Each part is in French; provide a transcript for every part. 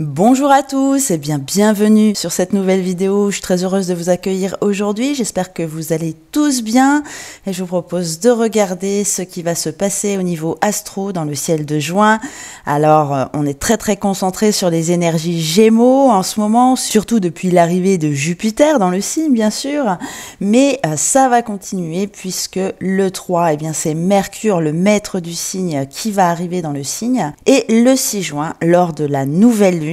Bonjour à tous et bienvenue sur cette nouvelle vidéo. Je suis très heureuse de vous accueillir aujourd'hui. J'espère que vous allez tous bien et je vous propose de regarder ce qui va se passer au niveau astro dans le ciel de juin. Alors, on est très concentré sur les énergies Gémeaux en ce moment, surtout depuis l'arrivée de Jupiter dans le signe bien sûr, mais ça va continuer puisque le 3, c'est Mercure, le maître du signe, qui va arriver dans le signe, et le 6 juin, lors de la nouvelle lune,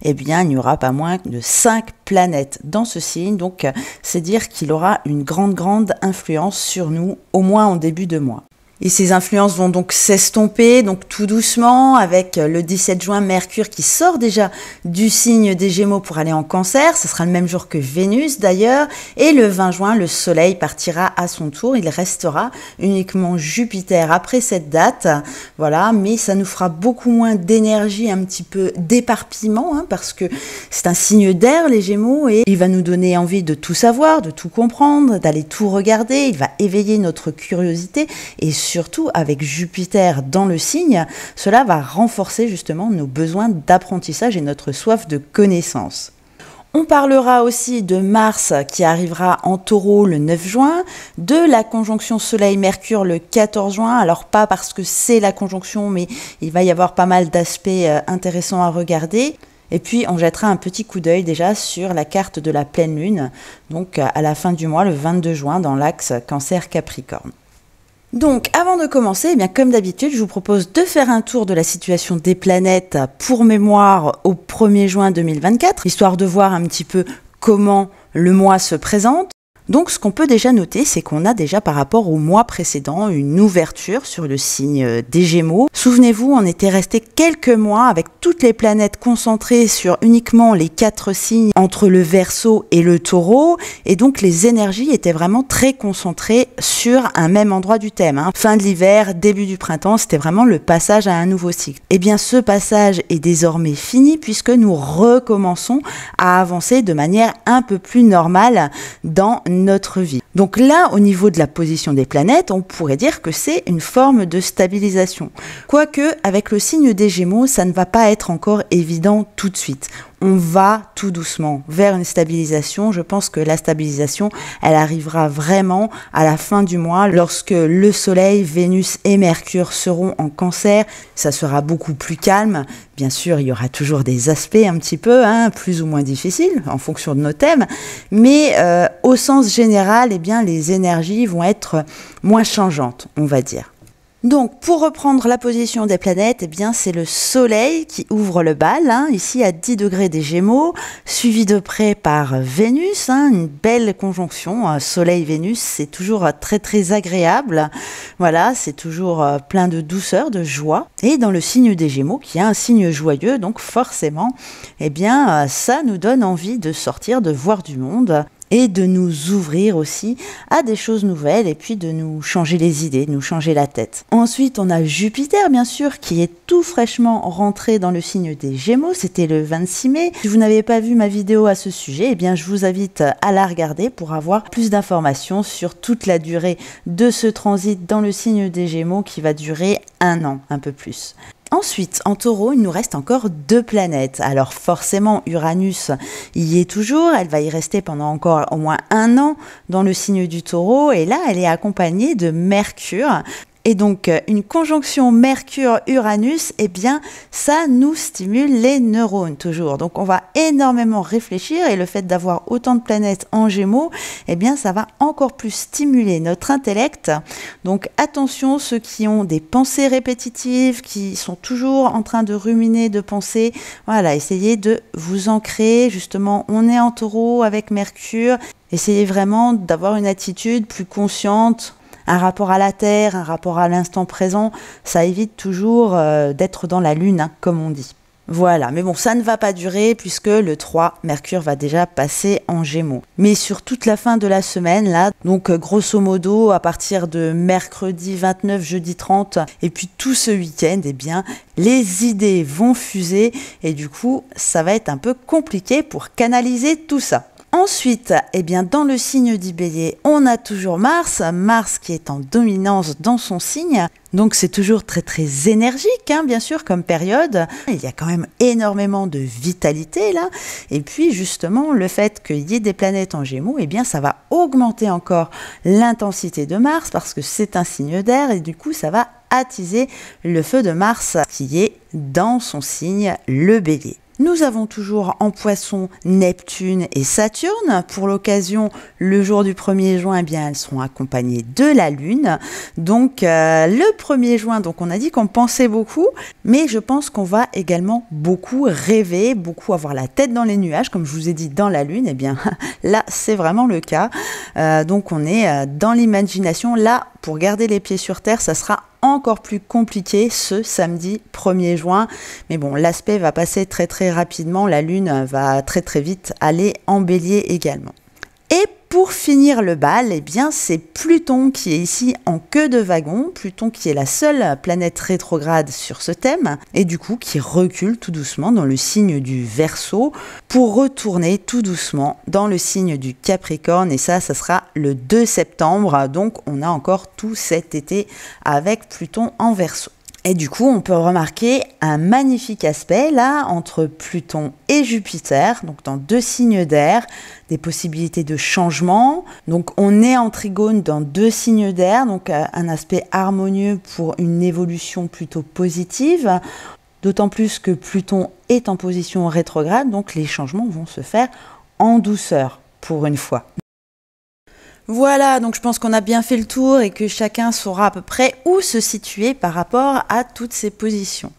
il n'y aura pas moins de 5 planètes dans ce signe, donc c'est dire qu'il aura une grande influence sur nous, au moins en début de mois. Et ces influences vont donc s'estomper, donc tout doucement, avec le 17 juin, Mercure qui sort déjà du signe des Gémeaux pour aller en Cancer. Ce sera le même jour que Vénus d'ailleurs. Et le 20 juin, le Soleil partira à son tour. Il restera uniquement Jupiter après cette date. Voilà, mais ça nous fera beaucoup moins d'énergie, un petit peu d'éparpillement, parce que c'est un signe d'air, les Gémeaux, et il va nous donner envie de tout savoir, de tout comprendre, d'aller tout regarder. Il va éveiller notre curiosité et surtout avec Jupiter dans le signe, cela va renforcer justement nos besoins d'apprentissage et notre soif de connaissance. On parlera aussi de Mars qui arrivera en Taureau le 9 juin, de la conjonction Soleil-Mercure le 14 juin, alors pas parce que c'est la conjonction, mais il va y avoir pas mal d'aspects intéressants à regarder. Et puis on jettera un petit coup d'œil déjà sur la carte de la pleine lune, donc à la fin du mois, le 22 juin, dans l'axe Cancer-Capricorne. Donc, avant de commencer, comme d'habitude, je vous propose de faire un tour de la situation des planètes pour mémoire au 1er juin 2024, histoire de voir un petit peu comment le mois se présente. Donc, ce qu'on peut déjà noter, c'est qu'on a déjà par rapport au mois précédent une ouverture sur le signe des Gémeaux. Souvenez-vous, on était resté quelques mois avec toutes les planètes concentrées sur uniquement les 4 signes entre le Verseau et le Taureau, et donc les énergies étaient vraiment très concentrées sur un même endroit du thème. Fin de l'hiver, début du printemps, c'était vraiment le passage à un nouveau cycle. Ce passage est désormais fini puisque nous recommençons à avancer de manière un peu plus normale dans notre vie. Donc là, au niveau de la position des planètes, on pourrait dire que c'est une forme de stabilisation. Quoique, avec le signe des Gémeaux, ça ne va pas être encore évident tout de suite. On va tout doucement vers une stabilisation. Je pense que la stabilisation, elle arrivera vraiment à la fin du mois, lorsque le Soleil, Vénus et Mercure seront en Cancer. Ça sera beaucoup plus calme. Bien sûr, il y aura toujours des aspects un petit peu, plus ou moins difficiles, en fonction de nos thèmes. Mais au sens général, les énergies vont être moins changeantes, on va dire. Donc, pour reprendre la position des planètes, c'est le Soleil qui ouvre le bal, ici à 10 degrés des Gémeaux, suivi de près par Vénus, une belle conjonction. Soleil-Vénus, c'est toujours très agréable. Voilà, c'est toujours plein de douceur, de joie. Et dans le signe des Gémeaux, qui est un signe joyeux, donc forcément, ça nous donne envie de sortir, de voir du monde, et de nous ouvrir aussi à des choses nouvelles et puis de nous changer les idées, de nous changer la tête. Ensuite, on a Jupiter, bien sûr, qui est tout fraîchement rentré dans le signe des Gémeaux. C'était le 26 mai. Si vous n'avez pas vu ma vidéo à ce sujet, je vous invite à la regarder pour avoir plus d'informations sur toute la durée de ce transit dans le signe des Gémeaux qui va durer 1 an, un peu plus. Ensuite, en Taureau, il nous reste encore 2 planètes. Alors forcément, Uranus y est toujours, elle va y rester pendant encore au moins 1 an dans le signe du Taureau, et là, elle est accompagnée de Mercure. Et donc, une conjonction Mercure-Uranus, ça nous stimule les neurones toujours. Donc, on va énormément réfléchir, et le fait d'avoir autant de planètes en Gémeaux, ça va encore plus stimuler notre intellect. Donc, attention, ceux qui ont des pensées répétitives, qui sont toujours en train de ruminer, de penser, voilà, essayez de vous ancrer. Justement, on est en Taureau avec Mercure. Essayez vraiment d'avoir une attitude plus consciente, un rapport à la Terre, un rapport à l'instant présent. Ça évite toujours d'être dans la lune, comme on dit. Voilà, mais bon, ça ne va pas durer puisque le 3, Mercure va déjà passer en Gémeaux. Mais sur toute la fin de la semaine, là, donc grosso modo, à partir de mercredi 29, jeudi 30, et puis tout ce week-end, les idées vont fuser et du coup, ça va être un peu compliqué pour canaliser tout ça. Ensuite, eh bien, dans le signe du Bélier, on a toujours Mars, Mars qui est en dominance dans son signe. Donc c'est toujours très très énergique, hein, bien sûr, comme période. Il y a quand même énormément de vitalité là. Et puis justement, le fait qu'il y ait des planètes en Gémeaux, eh bien, ça va augmenter encore l'intensité de Mars parce que c'est un signe d'air et du coup, ça va attiser le feu de Mars qui est dans son signe, le Bélier. Nous avons toujours en Poisson Neptune et Saturne. Pour l'occasion, le jour du 1er juin, eh bien, elles seront accompagnées de la Lune. Donc, le 1er juin, donc on a dit qu'on pensait beaucoup, mais je pense qu'on va également beaucoup rêver, beaucoup avoir la tête dans les nuages, comme je vous ai dit dans la Lune. Eh bien, là, c'est vraiment le cas. Donc, on est dans l'imagination. Là, pour garder les pieds sur terre, ça sera encore plus compliqué ce samedi 1er juin. Mais bon, l'aspect va passer très très rapidement. La Lune va très très vite aller en Bélier également. Et pour finir le bal, eh bien, c'est Pluton qui est ici en queue de wagon. Pluton qui est la seule planète rétrograde sur ce thème et du coup qui recule tout doucement dans le signe du Verseau pour retourner tout doucement dans le signe du Capricorne et ça sera le 2 septembre. Donc on a encore tout cet été avec Pluton en Verseau. Et du coup, on peut remarquer un magnifique aspect là entre Pluton et Jupiter, donc dans deux signes d'air, des possibilités de changement. Donc on est en trigone dans deux signes d'air, donc un aspect harmonieux pour une évolution plutôt positive. D'autant plus que Pluton est en position rétrograde, donc les changements vont se faire en douceur pour une fois. Voilà, donc je pense qu'on a bien fait le tour et que chacun saura à peu près où se situer par rapport à toutes ces positions.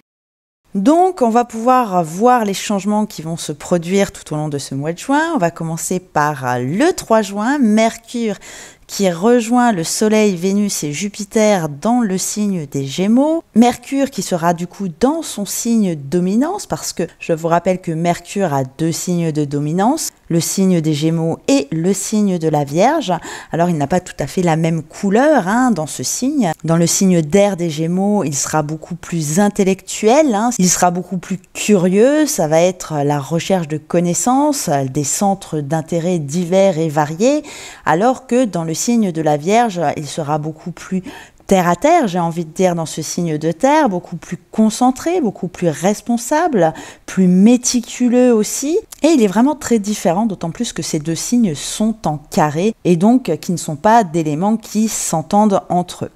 Donc, on va pouvoir voir les changements qui vont se produire tout au long de ce mois de juin. On va commencer par le 3 juin, Mercure qui rejoint le Soleil, Vénus et Jupiter dans le signe des Gémeaux. Mercure qui sera du coup dans son signe dominance, parce que je vous rappelle que Mercure a deux signes de dominance, le signe des Gémeaux et le signe de la Vierge. Alors il n'a pas tout à fait la même couleur dans ce signe. Dans le signe d'air des Gémeaux, il sera beaucoup plus intellectuel, il sera beaucoup plus curieux, ça va être la recherche de connaissances, des centres d'intérêt divers et variés, alors que dans le signe de la Vierge, il sera beaucoup plus terre à terre, j'ai envie de dire, dans ce signe de terre, beaucoup plus concentré, beaucoup plus responsable, plus méticuleux aussi. Et il est vraiment très différent, d'autant plus que ces deux signes sont en carré et donc qui ne sont pas d'éléments qui s'entendent entre eux.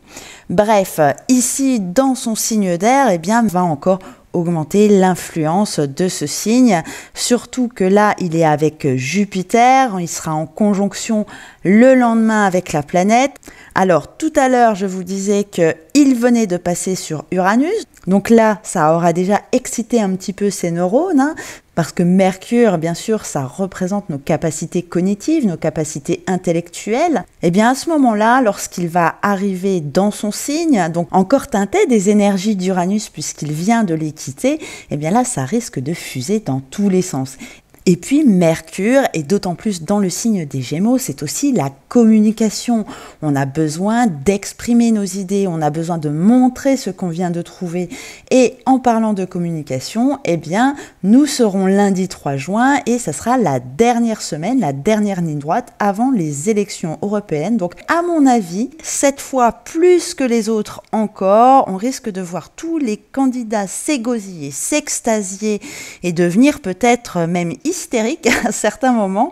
Bref, ici, dans son signe d'air, eh bien, va encore augmenter l'influence de ce signe, surtout que là il est avec Jupiter, il sera en conjonction le lendemain avec la planète. Alors tout à l'heure je vous disais qu'il venait de passer sur Uranus, donc là ça aura déjà excité un petit peu ses neurones, parce que Mercure, bien sûr, ça représente nos capacités cognitives, nos capacités intellectuelles. Et bien à ce moment-là, lorsqu'il va arriver dans son signe, donc encore teinté des énergies d'Uranus puisqu'il vient de les quitter, et bien là, ça risque de fuser dans tous les sens. Et puis Mercure, et d'autant plus dans le signe des Gémeaux, c'est aussi la communication. On a besoin d'exprimer nos idées, on a besoin de montrer ce qu'on vient de trouver. Et en parlant de communication, eh bien, nous serons lundi 3 juin et ça sera la dernière semaine, la dernière ligne droite avant les élections européennes. Donc, à mon avis, cette fois plus que les autres encore, on risque de voir tous les candidats s'égosiller, s'extasier et devenir peut-être même hystérique à certains moments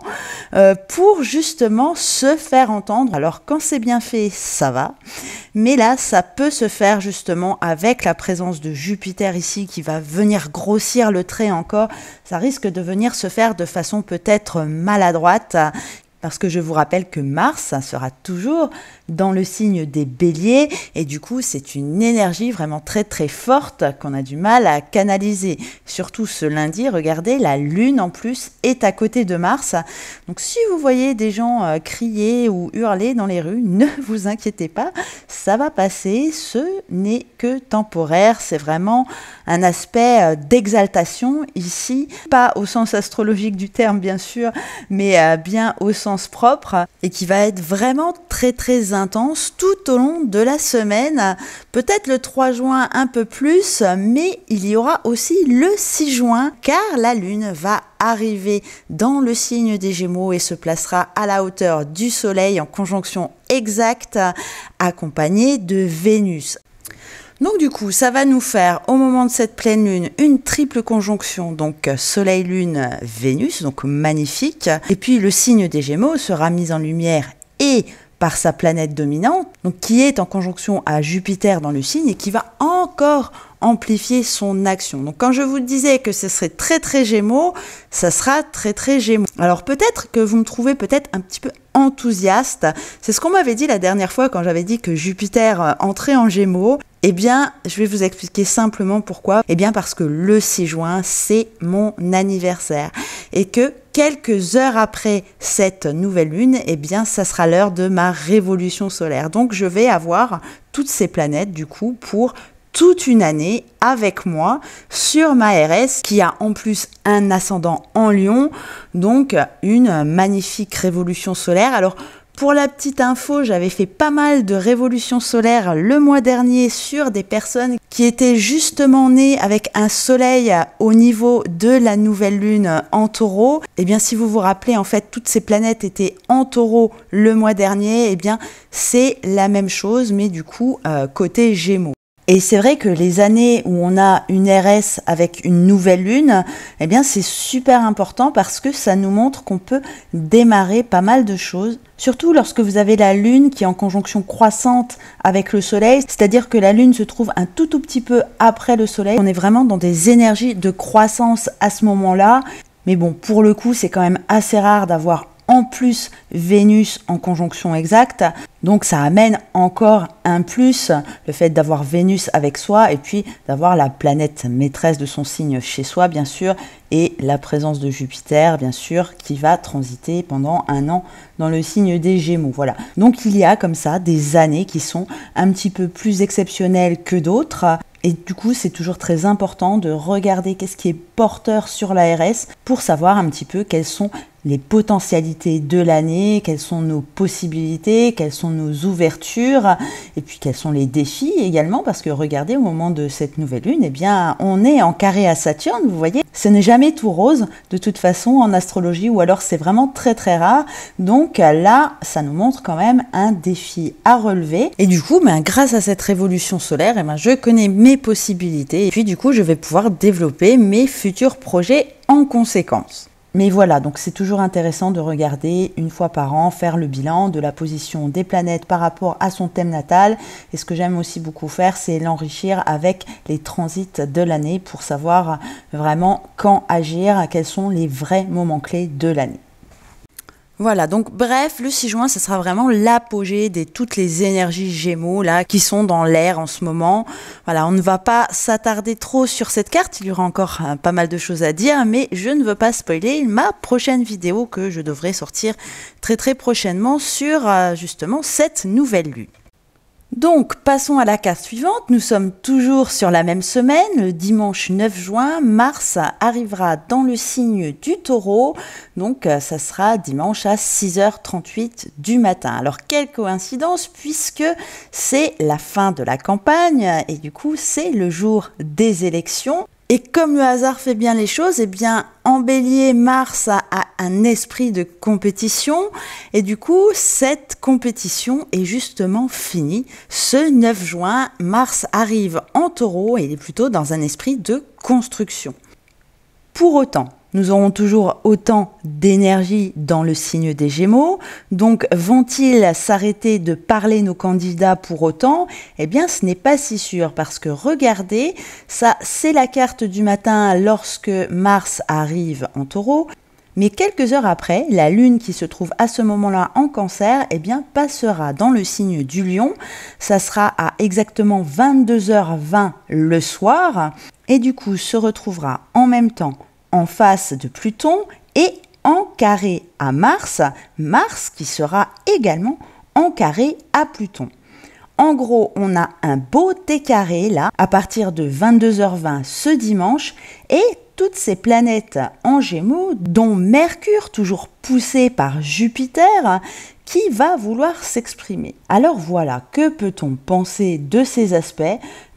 pour justement se faire entendre. Alors quand c'est bien fait, ça va, mais là ça peut se faire justement avec la présence de Jupiter ici qui va venir grossir le trait encore. Ça risque de venir se faire de façon peut-être maladroite, parce que je vous rappelle que Mars sera toujours dans le signe des Béliers et du coup c'est une énergie vraiment très très forte qu'on a du mal à canaliser. Surtout ce lundi, regardez, la Lune en plus est à côté de Mars. Donc si vous voyez des gens crier ou hurler dans les rues, ne vous inquiétez pas, ça va passer, ce n'est que temporaire. C'est vraiment un aspect d'exaltation ici, pas au sens astrologique du terme bien sûr, mais bien au sens sens propre et qui va être vraiment très intense tout au long de la semaine. Peut-être le 3 juin un peu plus, mais il y aura aussi le 6 juin car la Lune va arriver dans le signe des Gémeaux et se placera à la hauteur du Soleil en conjonction exacte accompagnée de Vénus. Donc du coup, ça va nous faire au moment de cette pleine lune une triple conjonction, donc Soleil, Lune, Vénus, donc magnifique. Et puis le signe des Gémeaux sera mis en lumière et par sa planète dominante, donc qui est en conjonction à Jupiter dans le signe et qui va encore amplifier son action. Donc quand je vous disais que ce serait très Gémeaux, ça sera très Gémeaux. Alors peut-être que vous me trouvez peut-être un petit peu enthousiaste. C'est ce qu'on m'avait dit la dernière fois quand j'avais dit que Jupiter entrait en Gémeaux. Eh bien, je vais vous expliquer simplement pourquoi. Eh bien, parce que le 6 juin, c'est mon anniversaire. Et que quelques heures après cette nouvelle lune, eh bien, ça sera l'heure de ma révolution solaire. Donc, je vais avoir toutes ces planètes, du coup, pour toute une année avec moi sur ma RS qui a en plus un ascendant en Lion, donc une magnifique révolution solaire. Alors, pour la petite info, j'avais fait pas mal de révolutions solaires le mois dernier sur des personnes qui étaient justement nées avec un soleil au niveau de la nouvelle lune en taureau. Et bien, si vous vous rappelez, en fait, toutes ces planètes étaient en taureau le mois dernier. Et bien, c'est la même chose, mais du coup, côté Gémeaux. Et c'est vrai que les années où on a une RS avec une nouvelle lune, eh bien c'est super important parce que ça nous montre qu'on peut démarrer pas mal de choses. Surtout lorsque vous avez la lune qui est en conjonction croissante avec le soleil, c'est-à-dire que la lune se trouve un tout petit peu après le soleil. On est vraiment dans des énergies de croissance à ce moment-là. Mais bon, pour le coup, c'est quand même assez rare d'avoir en plus Vénus en conjonction exacte, donc ça amène encore un plus, le fait d'avoir Vénus avec soi et puis d'avoir la planète maîtresse de son signe chez soi bien sûr, et la présence de Jupiter bien sûr qui va transiter pendant un an dans le signe des Gémeaux. Voilà, donc il y a comme ça des années qui sont un petit peu plus exceptionnelles que d'autres. Et du coup, c'est toujours très important de regarder qu'est-ce qui est porteur sur la RS pour savoir un petit peu quelles sont les potentialités de l'année, quelles sont nos possibilités, quelles sont nos ouvertures, et puis quels sont les défis également, parce que regardez, au moment de cette nouvelle lune, eh bien, on est en carré à Saturne, vous voyez, ce n'est jamais tout rose, de toute façon, en astrologie, ou alors c'est vraiment très rare, donc là, ça nous montre quand même un défi à relever, et du coup, grâce à cette révolution solaire, je connais mes possibilités, et puis du coup, je vais pouvoir développer mes futurs projets en conséquence. Mais voilà, donc c'est toujours intéressant de regarder une fois par an, faire le bilan de la position des planètes par rapport à son thème natal. Et ce que j'aime aussi beaucoup faire, c'est l'enrichir avec les transits de l'année pour savoir vraiment quand agir, quels sont les vrais moments clés de l'année. Voilà, donc bref, le 6 juin, ce sera vraiment l'apogée de toutes les énergies Gémeaux là qui sont dans l'air en ce moment. Voilà, on ne va pas s'attarder trop sur cette carte, il y aura encore pas mal de choses à dire, mais je ne veux pas spoiler ma prochaine vidéo que je devrais sortir très prochainement sur justement cette nouvelle lune. Donc, passons à la carte suivante. Nous sommes toujours sur la même semaine. Le dimanche 9 juin, Mars arrivera dans le signe du Taureau. Donc, ça sera dimanche à 6h38 du matin. Alors, quelle coïncidence puisque c'est la fin de la campagne et du coup, c'est le jour des élections. Et comme le hasard fait bien les choses, eh bien, en Bélier, Mars a un esprit de compétition. Et du coup, cette compétition est justement finie. Ce 9 juin, Mars arrive en Taureau et il est plutôt dans un esprit de construction. Pour autant, nous aurons toujours autant d'énergie dans le signe des Gémeaux. Donc, vont-ils s'arrêter de parler nos candidats pour autant? Eh bien, ce n'est pas si sûr parce que regardez, ça, c'est la carte du matin lorsque Mars arrive en Taureau. Mais quelques heures après, la Lune qui se trouve à ce moment-là en Cancer, eh bien, passera dans le signe du Lion. Ça sera à exactement 22h20 le soir et du coup se retrouvera en même temps en face de Pluton et en carré à Mars, Mars qui sera également en carré à Pluton. En gros, on a un beau T carré là, à partir de 22h20 ce dimanche, et toutes ces planètes en Gémeaux, dont Mercure, toujours poussé par Jupiter, qui va vouloir s'exprimer. Alors voilà, que peut-on penser de ces aspects?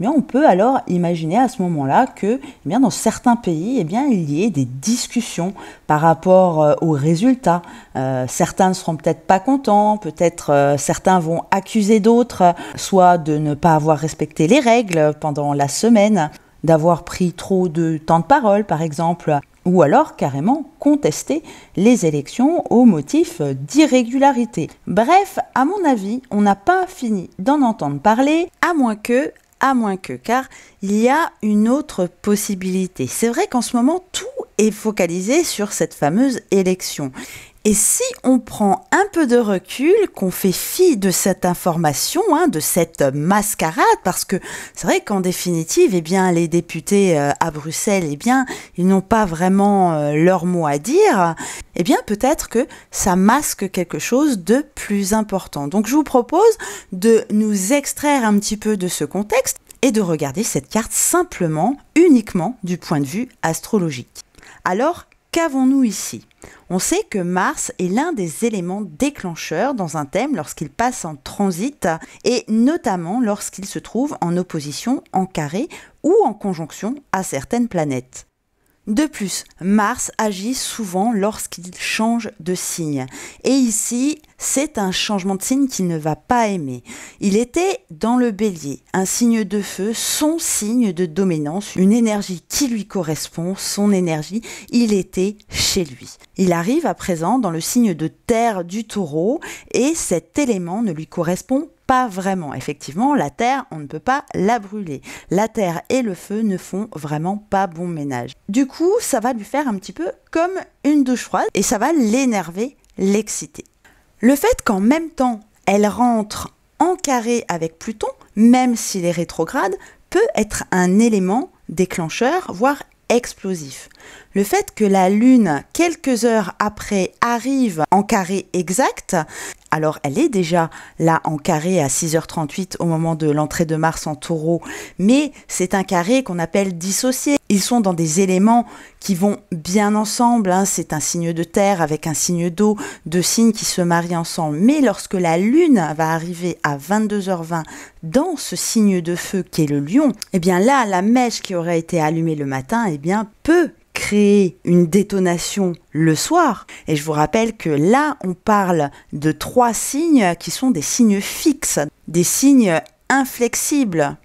On peut alors imaginer à ce moment-là que dans certains pays, il y ait des discussions par rapport aux résultats. Certains ne seront peut-être pas contents, peut-être certains vont accuser d'autres, soit de ne pas avoir respecté les règles pendant la semaine, d'avoir pris trop de temps de parole par exemple, ou alors carrément contester les élections au motif d'irrégularité. Bref, à mon avis, on n'a pas fini d'en entendre parler, à moins que, car il y a une autre possibilité. C'est vrai qu'en ce moment, tout est focalisé sur cette fameuse élection. Et si on prend un peu de recul, qu'on fait fi de cette information, de cette mascarade, parce que c'est vrai qu'en définitive, les députés à Bruxelles, ils n'ont pas vraiment leur mot à dire, peut-être que ça masque quelque chose de plus important. Donc je vous propose de nous extraire un petit peu de ce contexte et de regarder cette carte simplement, uniquement du point de vue astrologique. Alors, qu'avons-nous ici ? On sait que Mars est l'un des éléments déclencheurs dans un thème lorsqu'il passe en transit et notamment lorsqu'il se trouve en opposition, en carré ou en conjonction à certaines planètes. De plus, Mars agit souvent lorsqu'il change de signe. Et ici, c'est un changement de signe qu'il ne va pas aimer. Il était dans le Bélier, un signe de feu, son signe de dominance, une énergie qui lui correspond, son énergie, il était chez lui. Il arrive à présent dans le signe de terre du Taureau et cet élément ne lui correspond pas vraiment. Effectivement, la terre, on ne peut pas la brûler. La terre et le feu ne font vraiment pas bon ménage. Du coup, ça va lui faire un petit peu comme une douche froide et ça va l'énerver, l'exciter. Le fait qu'en même temps, elle rentre en carré avec Pluton, même s'il est rétrograde, peut être un élément déclencheur, voire explosif. Le fait que la Lune, quelques heures après, arrive en carré exact, alors elle est déjà là en carré à 6h38 au moment de l'entrée de Mars en Taureau, mais c'est un carré qu'on appelle dissocié. Ils sont dans des éléments qui vont bien ensemble, c'est un signe de terre avec un signe d'eau, deux signes qui se marient ensemble. Mais lorsque la Lune va arriver à 22h20 dans ce signe de feu qui est le Lion, là, la mèche qui aurait été allumée le matin, peut créer une détonation le soir. Et je vous rappelle que là, on parle de 3 signes qui sont des signes fixes, des signes inflexibles.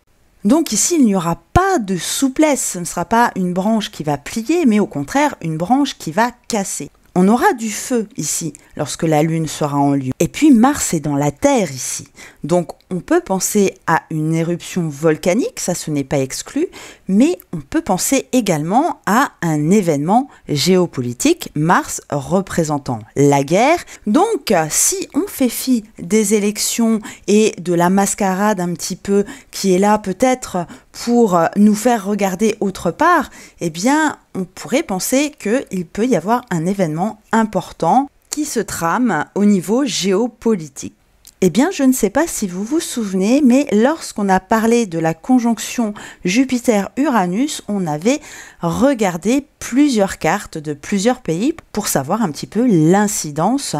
Donc ici, il n'y aura pas de souplesse, ce ne sera pas une branche qui va plier, mais au contraire, une branche qui va casser. On aura du feu ici, lorsque la Lune sera en Lion. Et puis Mars est dans la Terre ici. Donc on peut penser à une éruption volcanique, ça ce n'est pas exclu, mais on peut penser également à un événement géopolitique, Mars représentant la guerre. Donc si on fait fi des élections et de la mascarade un petit peu qui est là peut-être pour nous faire regarder autre part, on pourrait penser qu'il peut y avoir un événement important qui se trame au niveau géopolitique. Je ne sais pas si vous vous souvenez, mais lorsqu'on a parlé de la conjonction Jupiter-Uranus, on avait regardé plusieurs cartes de plusieurs pays pour savoir un petit peu l'incidence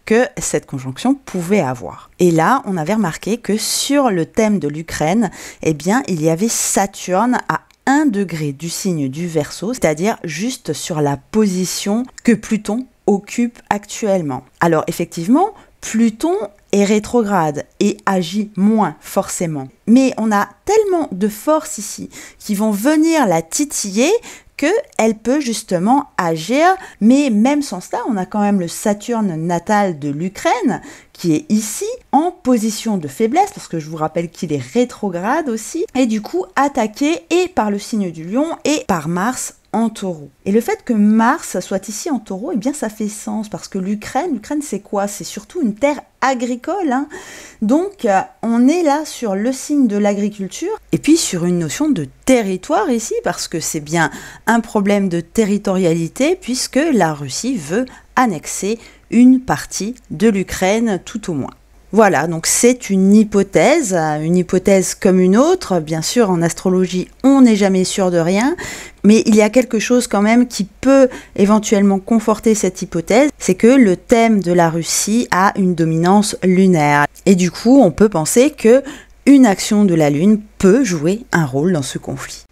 que cette conjonction pouvait avoir. Et là, on avait remarqué que sur le thème de l'Ukraine, il y avait Saturne à 1 degré du signe du Verseau, c'est-à-dire juste sur la position que Pluton occupe actuellement. Alors effectivement, Pluton est rétrograde et agit moins forcément. Mais on a tellement de forces ici qui vont venir la titiller qu'elle peut justement agir, mais même sans cela, on a quand même le Saturne natal de l'Ukraine qui est ici en position de faiblesse, parce que je vous rappelle qu'il est rétrograde aussi, et du coup attaqué et par le signe du Lion et par Mars en Taureau. Et le fait que Mars soit ici en Taureau, ça fait sens, parce que l'Ukraine c'est quoi? C'est surtout une terre agricole, Donc on est là sur le signe de l'agriculture, et puis sur une notion de territoire ici, parce que c'est bien un problème de territorialité, puisque la Russie veut annexer une partie de l'Ukraine tout au moins. Voilà, donc c'est une hypothèse comme une autre. Bien sûr, en astrologie, on n'est jamais sûr de rien, mais il y a quelque chose quand même qui peut éventuellement conforter cette hypothèse, c'est que le thème de la Russie a une dominance lunaire. Et du coup, on peut penser que une action de la Lune peut jouer un rôle dans ce conflit.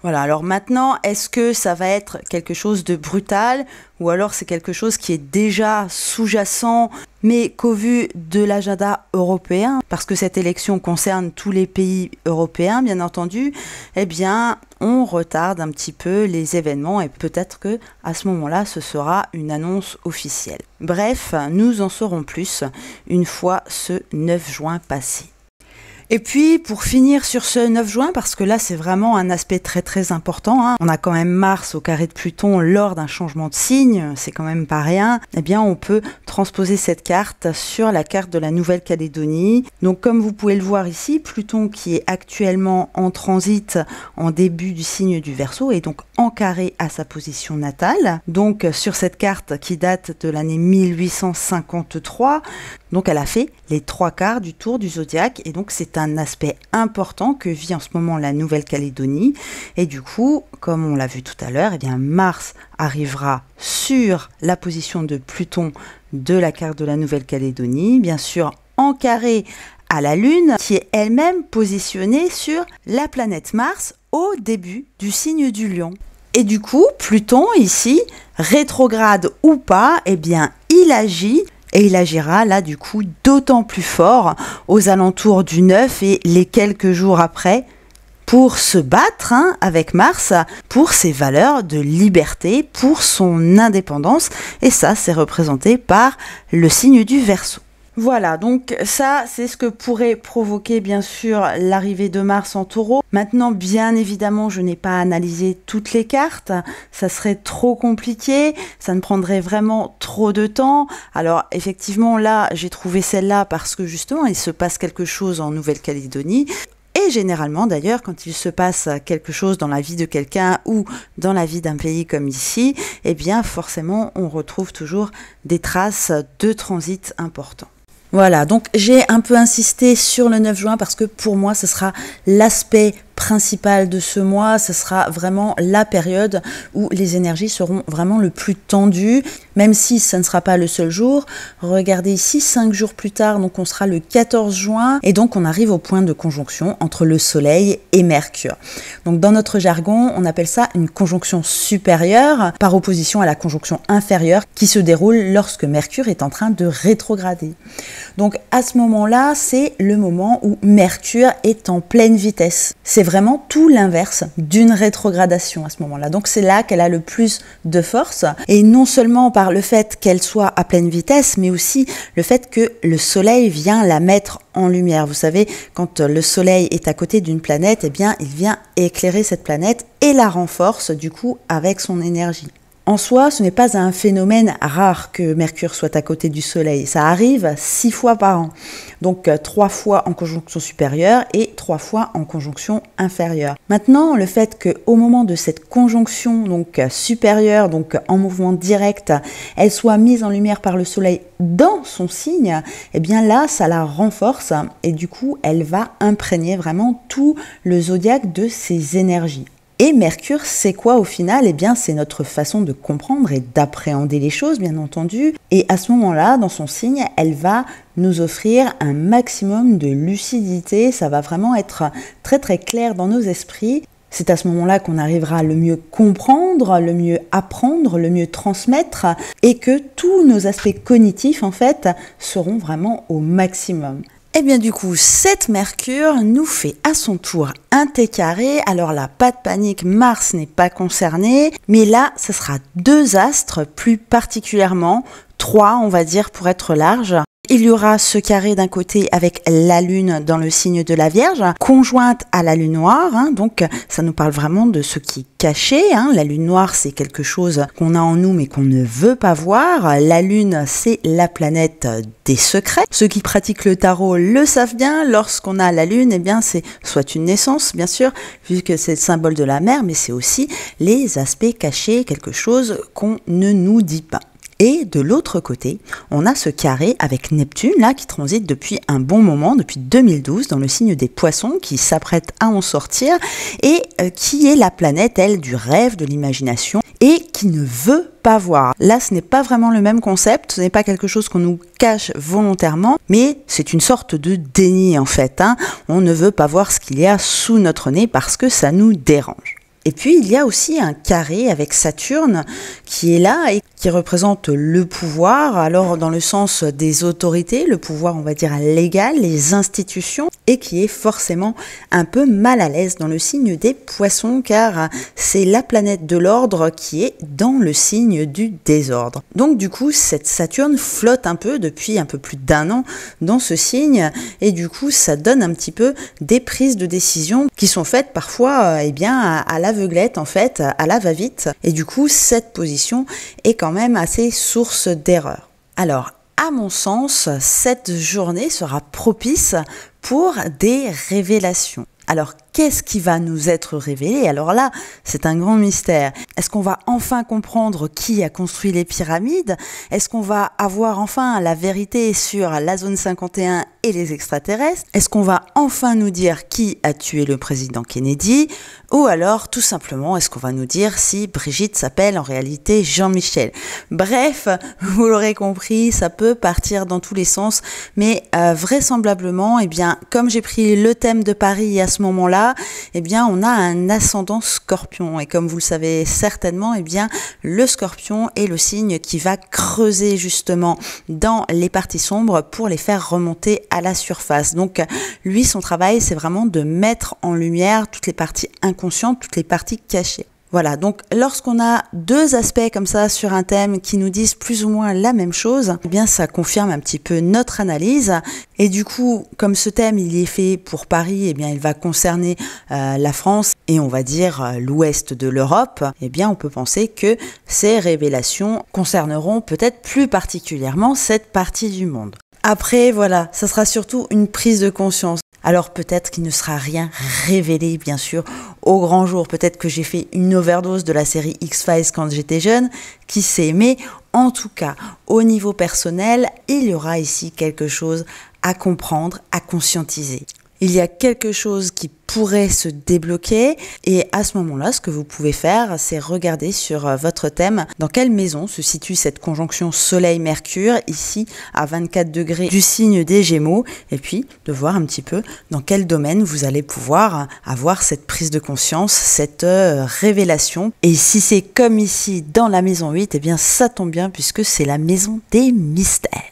Voilà, alors maintenant, est-ce que ça va être quelque chose de brutal ou alors c'est quelque chose qui est déjà sous-jacent mais qu'au vu de l'agenda européen, parce que cette élection concerne tous les pays européens bien entendu, eh bien on retarde un petit peu les événements et peut-être que à ce moment-là ce sera une annonce officielle. Bref, nous en saurons plus une fois ce 9 juin passé. Et puis, pour finir sur ce 9 juin, parce que là, c'est vraiment un aspect très très important, hein, on a quand même Mars au carré de Pluton lors d'un changement de signe, c'est quand même pas rien, eh bien, on peut transposer cette carte sur la carte de la Nouvelle-Calédonie. Donc, comme vous pouvez le voir ici, Pluton qui est actuellement en transit en début du signe du Verseau est donc en carré à sa position natale. Donc, sur cette carte qui date de l'année 1853, donc elle a fait les 3/4 du tour du zodiaque et donc c'est un aspect important que vit en ce moment la Nouvelle-Calédonie. Et du coup, comme on l'a vu tout à l'heure, eh bien Mars arrivera sur la position de Pluton de la carte de la Nouvelle-Calédonie, bien sûr en carré à la Lune, qui est elle-même positionnée sur la planète Mars au début du signe du Lion. Et du coup, Pluton ici, rétrograde ou pas, eh bien il agit. Et il agira là du coup d'autant plus fort aux alentours du 9 et les quelques jours après pour se battre avec Mars pour ses valeurs de liberté, pour son indépendance. Et ça, c'est représenté par le signe du Verseau. Voilà, donc ça, c'est ce que pourrait provoquer bien sûr l'arrivée de Mars en Taureau. Maintenant, bien évidemment, je n'ai pas analysé toutes les cartes, ça serait trop compliqué, ça me prendrait vraiment trop de temps. Alors effectivement, là, j'ai trouvé celle-là parce que justement, il se passe quelque chose en Nouvelle-Calédonie. Et généralement, d'ailleurs, quand il se passe quelque chose dans la vie de quelqu'un ou dans la vie d'un pays comme ici, eh bien forcément, on retrouve toujours des traces de transit importants. Voilà, donc j'ai un peu insisté sur le 9 juin parce que pour moi, ce sera l'aspect principal de ce mois, ce sera vraiment la période où les énergies seront vraiment le plus tendues, même si ça ne sera pas le seul jour. Regardez ici, 5 jours plus tard, donc on sera le 14 juin, et donc on arrive au point de conjonction entre le Soleil et Mercure. Donc dans notre jargon, on appelle ça une conjonction supérieure, par opposition à la conjonction inférieure, qui se déroule lorsque Mercure est en train de rétrograder. Donc à ce moment-là, c'est le moment où Mercure est en pleine vitesse. C'est vraiment tout l'inverse d'une rétrogradation à ce moment-là. Donc c'est là qu'elle a le plus de force, et non seulement par le fait qu'elle soit à pleine vitesse, mais aussi le fait que le Soleil vient la mettre en lumière. Vous savez, quand le Soleil est à côté d'une planète, eh bien il vient éclairer cette planète et la renforce du coup avec son énergie. En soi, ce n'est pas un phénomène rare que Mercure soit à côté du Soleil. Ça arrive 6 fois par an. Donc 3 fois en conjonction supérieure et 3 fois en conjonction inférieure. Maintenant, le fait qu'au moment de cette conjonction donc supérieure, donc en mouvement direct, elle soit mise en lumière par le Soleil dans son signe, eh bien là, ça la renforce et du coup, elle va imprégner vraiment tout le zodiaque de ses énergies. Et Mercure, c'est quoi au final? Eh bien, c'est notre façon de comprendre et d'appréhender les choses, bien entendu. Et à ce moment-là, dans son signe, elle va nous offrir un maximum de lucidité. Ça va vraiment être très très clair dans nos esprits. C'est à ce moment-là qu'on arrivera à le mieux comprendre, le mieux apprendre, le mieux transmettre et que tous nos aspects cognitifs, en fait, seront vraiment au maximum. Et bien du coup, cette Mercure nous fait à son tour un T carré. Alors là, pas de panique, Mars n'est pas concerné. Mais là, ce sera 2 astres, plus particulièrement 3, on va dire, pour être large. Il y aura ce carré d'un côté avec la Lune dans le signe de la Vierge, conjointe à la Lune noire. Donc ça nous parle vraiment de ce qui est caché. La Lune noire, c'est quelque chose qu'on a en nous mais qu'on ne veut pas voir. La Lune, c'est la planète des secrets. Ceux qui pratiquent le tarot le savent bien. Lorsqu'on a la Lune, eh bien c'est soit une naissance, bien sûr, vu que c'est le symbole de la mer, mais c'est aussi les aspects cachés, quelque chose qu'on ne nous dit pas. Et de l'autre côté, on a ce carré avec Neptune là qui transite depuis un bon moment, depuis 2012 dans le signe des Poissons, qui s'apprête à en sortir et qui est la planète, elle, du rêve, de l'imagination et qui ne veut pas voir. Là, ce n'est pas vraiment le même concept, ce n'est pas quelque chose qu'on nous cache volontairement, mais c'est une sorte de déni en fait. On ne veut pas voir ce qu'il y a sous notre nez parce que ça nous dérange. Et puis, il y a aussi un carré avec Saturne qui est là et qui représente le pouvoir, alors dans le sens des autorités, le pouvoir, on va dire, légal, les institutions, et qui est forcément un peu mal à l'aise dans le signe des Poissons, car c'est la planète de l'ordre qui est dans le signe du désordre. Donc du coup, cette Saturne flotte un peu depuis un peu plus d'1 an dans ce signe, et du coup, ça donne un petit peu des prises de décision qui sont faites parfois à l'aveuglette, en fait, à la va-vite, et du coup, cette position est quand même assez source d'erreur. Alors, à mon sens, cette journée sera propice pour des révélations. Alors, qu'est-ce qui va nous être révélé? Alors là, c'est un grand mystère. Est-ce qu'on va enfin comprendre qui a construit les pyramides? Est-ce qu'on va avoir enfin la vérité sur la zone 51 et les extraterrestres? Est-ce qu'on va enfin nous dire qui a tué le président Kennedy? Ou alors, tout simplement, est-ce qu'on va nous dire si Brigitte s'appelle en réalité Jean-Michel? Bref, vous l'aurez compris, ça peut partir dans tous les sens, mais vraisemblablement, comme j'ai pris le thème de Paris à ce moment-là, on a un ascendant Scorpion. Et comme vous le savez certainement, le Scorpion est le signe qui va creuser justement dans les parties sombres pour les faire remonter à la surface. Donc, lui, son travail, c'est vraiment de mettre en lumière toutes les parties inconscientes, toutes les parties cachées. Voilà, donc lorsqu'on a deux aspects comme ça sur un thème qui nous disent plus ou moins la même chose, ça confirme un petit peu notre analyse. Et du coup, comme ce thème il est fait pour Paris, il va concerner la France et on va dire l'ouest de l'Europe, on peut penser que ces révélations concerneront peut-être plus particulièrement cette partie du monde. Après, voilà, ça sera surtout une prise de conscience. Alors peut-être qu'il ne sera rien révélé, bien sûr, au grand jour. Peut-être que j'ai fait une overdose de la série X-Files quand j'étais jeune, qui sait. Mais en tout cas, au niveau personnel, il y aura ici quelque chose à comprendre, à conscientiser. Il y a quelque chose qui pourrait se débloquer et à ce moment-là, ce que vous pouvez faire, c'est regarder sur votre thème dans quelle maison se situe cette conjonction Soleil-Mercure, ici à 24 degrés du signe des Gémeaux, et puis de voir un petit peu dans quel domaine vous allez pouvoir avoir cette prise de conscience, cette révélation. Et si c'est comme ici dans la maison 8, ça tombe bien puisque c'est la maison des mystères.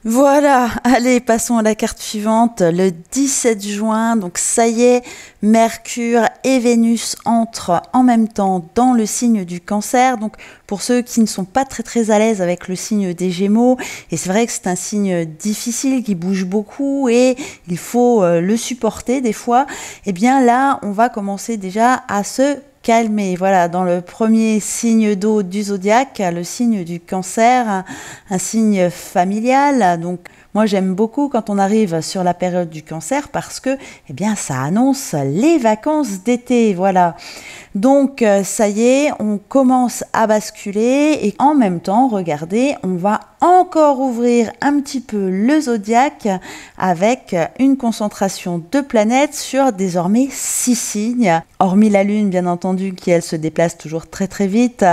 Voilà, allez, passons à la carte suivante, le 17 juin, donc ça y est, Mercure et Vénus entrent en même temps dans le signe du Cancer, donc pour ceux qui ne sont pas très à l'aise avec le signe des Gémeaux, et c'est vrai que c'est un signe difficile qui bouge beaucoup et il faut le supporter des fois, là, on va commencer déjà à se calmer. Voilà, dans le premier signe d'eau du zodiaque, le signe du Cancer, un signe familial. Donc, moi, j'aime beaucoup quand on arrive sur la période du Cancer parce que, ça annonce les vacances d'été. Voilà. Donc, ça y est, on commence à basculer et en même temps, regardez, on va encore ouvrir un petit peu le zodiaque avec une concentration de planètes sur désormais 6 signes, hormis la Lune, bien entendu, qui elle se déplace toujours très vite.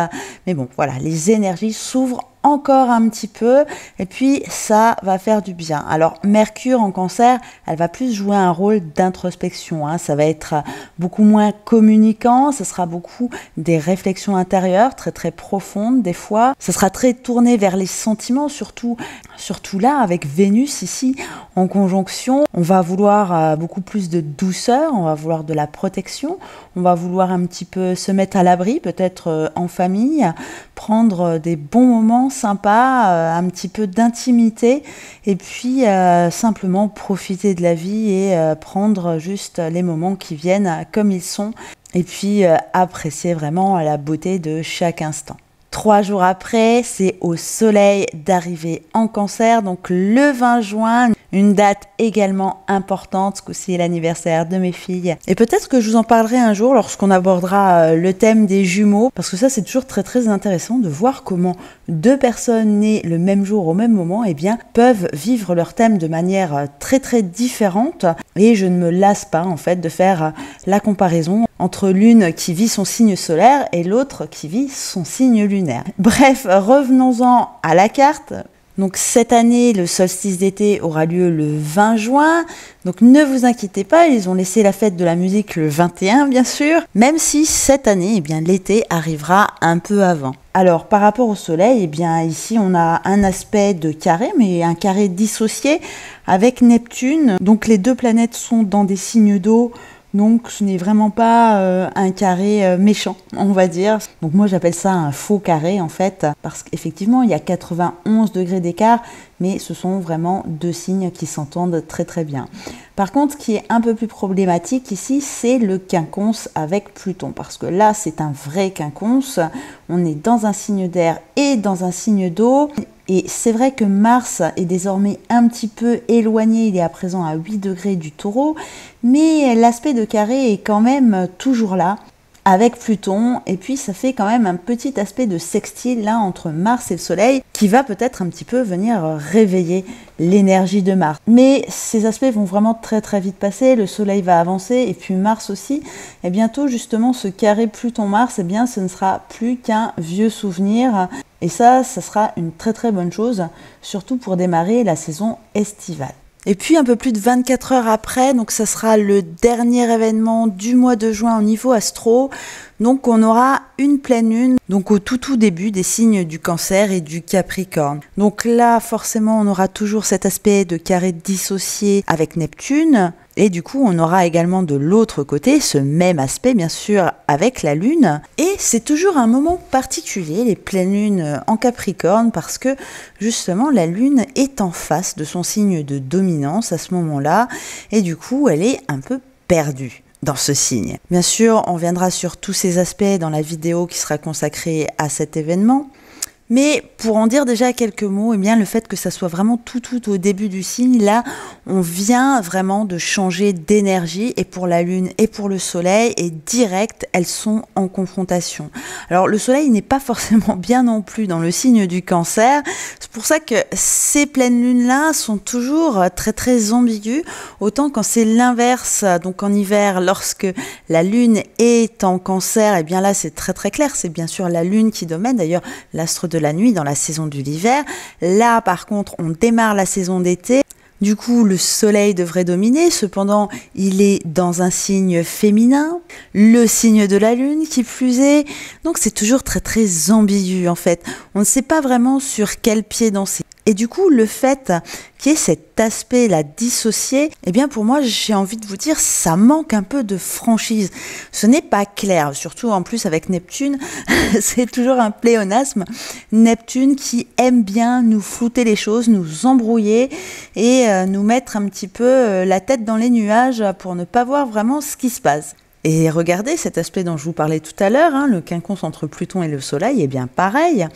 Mais bon, voilà, les énergies s'ouvrent encore un petit peu et puis ça va faire du bien. Alors Mercure en Cancer, elle va plus jouer un rôle d'introspection, ça va être beaucoup moins communicant, ça sera beaucoup des réflexions intérieures très profondes des fois, ça sera très tourné vers les sentiments, surtout là avec Vénus ici en conjonction, on va vouloir beaucoup plus de douceur, on va vouloir de la protection, on va vouloir un petit peu se mettre à l'abri, peut-être en famille, prendre des bons moments sympas, un petit peu d'intimité et puis simplement profiter de la vie et prendre juste les moments qui viennent comme ils sont et puis apprécier vraiment la beauté de chaque instant. 3 jours après, c'est au soleil d'arriver en Cancer, donc le 20 juin, une date également importante, ce coup-ci est l'anniversaire de mes filles. Et peut-être que je vous en parlerai un jour lorsqu'on abordera le thème des jumeaux, parce que ça c'est toujours très intéressant de voir comment deux personnes nées le même jour au même moment, eh bien, peuvent vivre leur thème de manière très différente. Et je ne me lasse pas en fait de faire la comparaison entre l'une qui vit son signe solaire et l'autre qui vit son signe lunaire. Bref, revenons-en à la carte. Donc cette année, le solstice d'été aura lieu le 20 juin. Donc ne vous inquiétez pas, ils ont laissé la fête de la musique le 21 bien sûr, même si cette année, eh bien, l'été arrivera un peu avant. Alors par rapport au soleil, eh bien, ici on a un aspect de carré, mais un carré dissocié avec Neptune. Donc les deux planètes sont dans des signes d'eau. Donc ce n'est vraiment pas un carré méchant, on va dire. Donc moi j'appelle ça un faux carré en fait, parce qu'effectivement il y a 91 degrés d'écart, mais ce sont vraiment deux signes qui s'entendent très bien. Par contre, ce qui est un peu plus problématique ici, c'est le quinconce avec Pluton, parce que là c'est un vrai quinconce, on est dans un signe d'air et dans un signe d'eau. Et c'est vrai que Mars est désormais un petit peu éloigné, il est à présent à 8 degrés du Taureau, mais l'aspect de carré est quand même toujours là, avec Pluton, et puis ça fait quand même un petit aspect de sextile là entre Mars et le Soleil, qui va peut-être un petit peu venir réveiller l'énergie de Mars. Mais ces aspects vont vraiment très vite passer, le Soleil va avancer, et puis Mars aussi, et bientôt justement ce carré Pluton-Mars, eh bien ce ne sera plus qu'un vieux souvenir. Et ça sera une très bonne chose, surtout pour démarrer la saison estivale. Et puis un peu plus de 24 heures après, donc ça sera le dernier événement du mois de juin au niveau astro. Donc on aura une pleine lune, donc au tout début des signes du Cancer et du Capricorne. Donc là forcément on aura toujours cet aspect de carré dissocié avec Neptune. Et du coup, on aura également de l'autre côté ce même aspect, bien sûr, avec la Lune. Et c'est toujours un moment particulier, les pleines lunes en Capricorne, parce que justement, la Lune est en face de son signe de dominance à ce moment-là. Et du coup, elle est un peu perdue dans ce signe. Bien sûr, on viendra sur tous ces aspects dans la vidéo qui sera consacrée à cet événement. Mais pour en dire déjà quelques mots, eh bien, le fait que ça soit vraiment tout au début du signe, là, on vient vraiment de changer d'énergie, et pour la Lune et pour le Soleil, et direct, elles sont en confrontation. Alors, le Soleil n'est pas forcément bien non plus dans le signe du Cancer. C'est pour ça que ces pleines lunes-là sont toujours très ambiguës, autant quand c'est l'inverse, donc en hiver, lorsque la Lune est en Cancer, eh bien là, c'est très clair, c'est bien sûr la Lune qui domine, d'ailleurs, l'astre de la nuit dans la saison de l'hiver. Là, par contre, on démarre la saison d'été. Du coup, le Soleil devrait dominer. Cependant, il est dans un signe féminin, le signe de la Lune qui plus est. Donc, c'est toujours très ambigu en fait. On ne sait pas vraiment sur quel pied danser. Et du coup, le fait qu'il y ait cet aspect-là dissocié, eh bien pour moi, j'ai envie de vous dire, ça manque un peu de franchise. Ce n'est pas clair, surtout en plus avec Neptune, c'est toujours un pléonasme. Neptune qui aime bien nous flouter les choses, nous embrouiller et nous mettre un petit peu la tête dans les nuages pour ne pas voir vraiment ce qui se passe. Et regardez cet aspect dont je vous parlais tout à l'heure, le quinconce entre Pluton et le Soleil est bien pareil.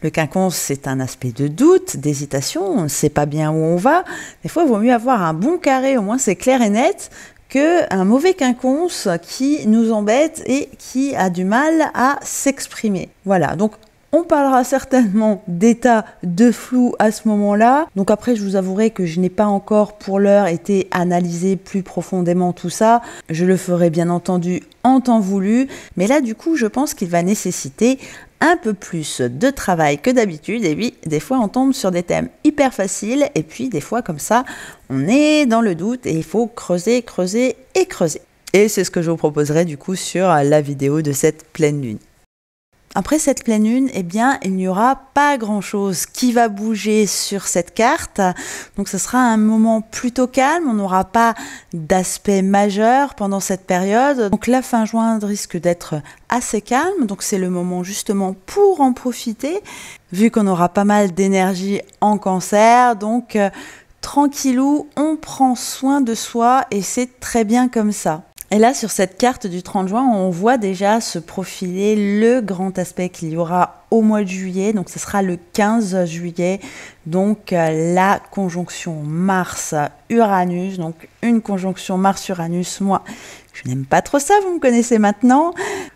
Le quinconce, c'est un aspect de doute, d'hésitation, on ne sait pas bien où on va. Des fois, il vaut mieux avoir un bon carré, au moins c'est clair et net, qu'un mauvais quinconce qui nous embête et qui a du mal à s'exprimer. Voilà, donc on parlera certainement d'état de flou à ce moment-là. Donc après, je vous avouerai que je n'ai pas encore pour l'heure été analysé plus profondément tout ça. Je le ferai bien entendu en temps voulu. Mais là, du coup, je pense qu'il va nécessiter un peu plus de travail que d'habitude. Et oui, des fois, on tombe sur des thèmes hyper faciles. Et puis, des fois, comme ça, on est dans le doute et il faut creuser. Et c'est ce que je vous proposerai du coup sur la vidéo de cette pleine lune. Après cette pleine lune, eh bien, il n'y aura pas grand-chose qui va bouger sur cette carte. Donc, ce sera un moment plutôt calme. On n'aura pas d'aspect majeur pendant cette période. Donc, la fin juin risque d'être assez calme. Donc, c'est le moment justement pour en profiter, vu qu'on aura pas mal d'énergie en Cancer. Donc, tranquillou, on prend soin de soi et c'est très bien comme ça. Et là, sur cette carte du 30 juin, on voit déjà se profiler le grand aspect qu'il y aura au mois de juillet. Donc, ce sera le 15 juillet. Donc, la conjonction Mars-Uranus. Donc, une conjonction Mars-Uranus. Moi, je n'aime pas trop ça, vous me connaissez maintenant.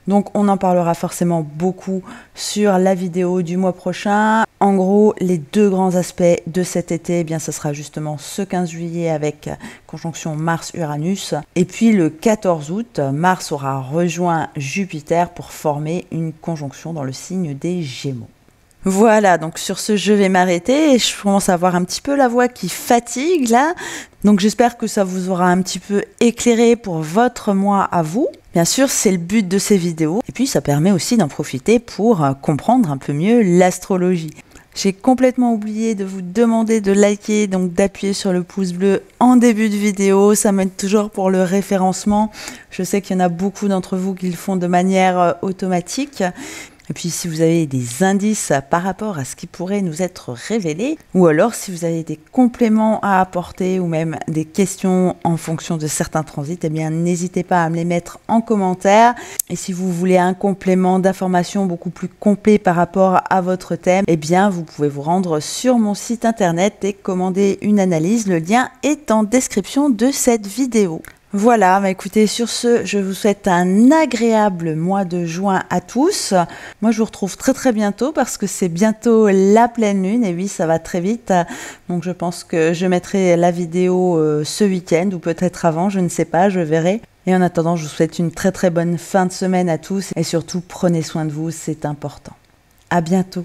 Donc, on en parlera forcément beaucoup sur la vidéo du mois prochain. En gros, les deux grands aspects de cet été, eh bien, ce sera justement ce 15 juillet avec conjonction Mars-Uranus. Et puis, le 14 août, Mars aura rejoint Jupiter pour former une conjonction dans le signe des Gémeaux. Voilà, donc sur ce, je vais m'arrêter. Je commence à avoir un petit peu la voix qui fatigue là. Donc j'espère que ça vous aura un petit peu éclairé pour votre mois à vous. Bien sûr, c'est le but de ces vidéos. Et puis ça permet aussi d'en profiter pour comprendre un peu mieux l'astrologie. J'ai complètement oublié de vous demander de liker, donc d'appuyer sur le pouce bleu en début de vidéo. Ça m'aide toujours pour le référencement. Je sais qu'il y en a beaucoup d'entre vous qui le font de manière automatique. Et puis si vous avez des indices par rapport à ce qui pourrait nous être révélé, ou alors si vous avez des compléments à apporter ou même des questions en fonction de certains transits, eh bien n'hésitez pas à me les mettre en commentaire. Et si vous voulez un complément d'information beaucoup plus complet par rapport à votre thème, eh bien vous pouvez vous rendre sur mon site internet et commander une analyse. Le lien est en description de cette vidéo. Voilà, bah écoutez, sur ce, je vous souhaite un agréable mois de juin à tous. Moi, je vous retrouve très bientôt parce que c'est bientôt la pleine lune. Et oui, ça va très vite. Donc, je pense que je mettrai la vidéo ce week-end ou peut-être avant, je ne sais pas, je verrai. Et en attendant, je vous souhaite une très bonne fin de semaine à tous. Et surtout, prenez soin de vous, c'est important. À bientôt.